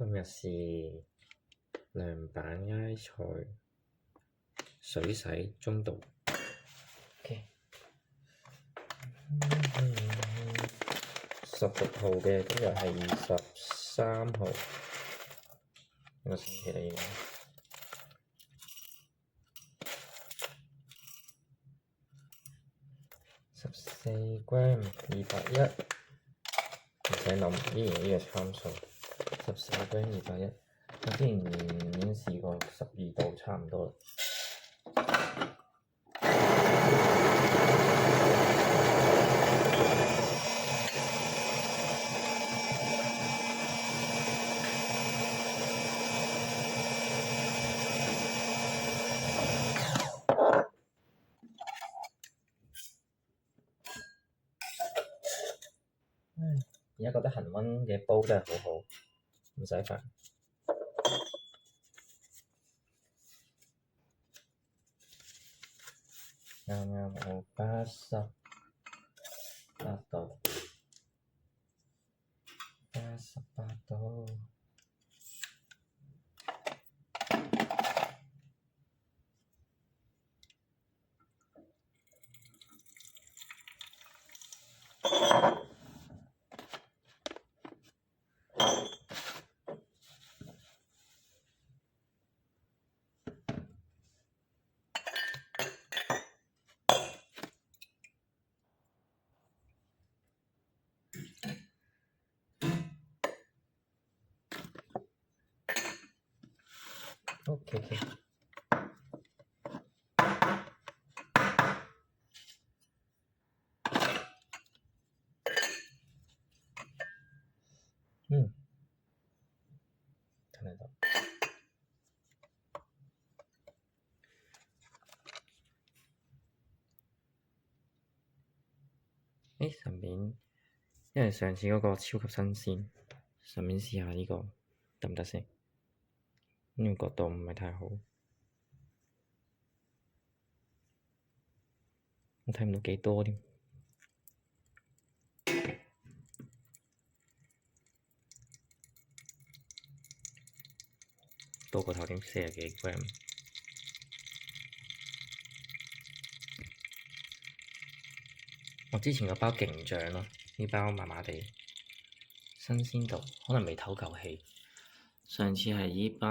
今日是涼板埃菜水洗中度。OK。16號嘅，今日係23號，一個星期啦已經。14 gram 210，唔使諗，依然呢個參數。14 gram 210，我之前已經試過12度差唔多啦。而家覺得恆溫嘅煲真係好好，唔使煩。啱啱好88度，88度。OK。睇得到。上面，因為上次嗰個超級新鮮，上面試下呢個得唔得先？呢個角度唔係太好，我睇唔到幾多添。多過頭添，40幾 gram。我之前嗰包勁漲咯，呢包麻麻地，新鮮度可能未透夠氣。上次係呢包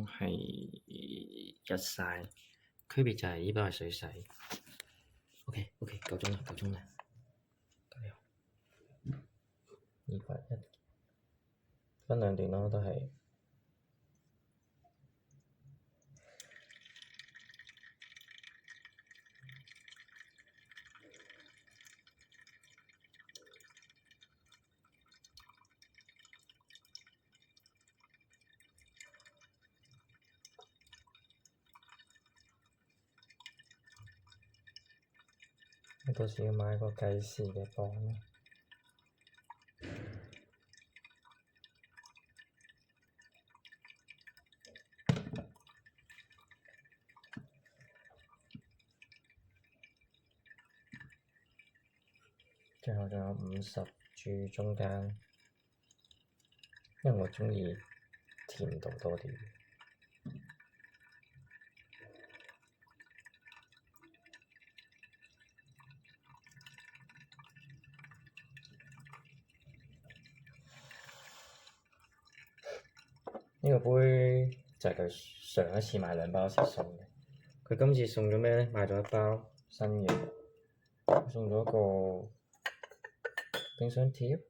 係日曬，區別就係呢包係水洗。OK，夠鐘啦。210，分兩段咯，都係。我到時要買個計時嘅磅。最後仲有50住中間，因為我鍾意甜度多啲。呢個杯就係佢上一次買2包時送嘅，佢今次送咗咩呢？買咗1包新嘅，送咗個冰箱貼。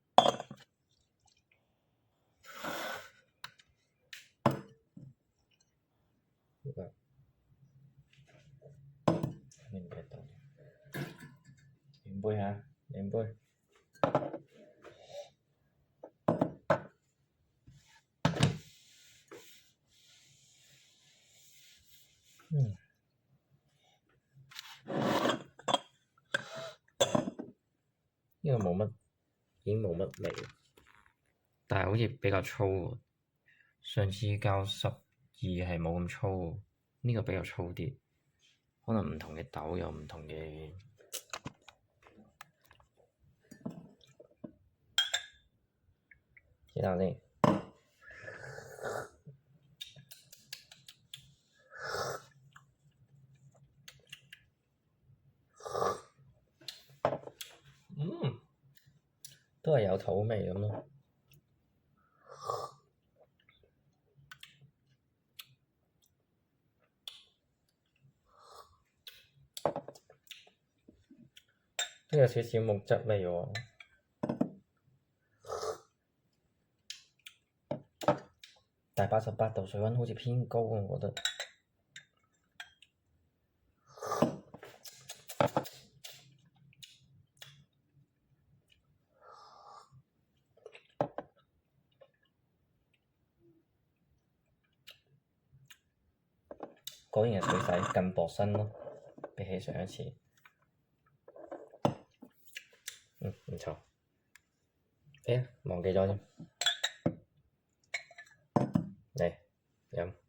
呢個你唔記得兩杯嚇，兩杯。呢個冇乜，已經冇乜味，但係好似比較粗喎。上次教12係冇咁粗喎，呢個比較粗啲。可能唔同嘅豆有唔同嘅。其他呢？有土味咁咯。都有少少木質味喎。但係88度水溫好似偏高啊，我覺得。果然係水洗更薄身咯，比起上一次。唔錯。哎呀，忘記咗添。嚟飲。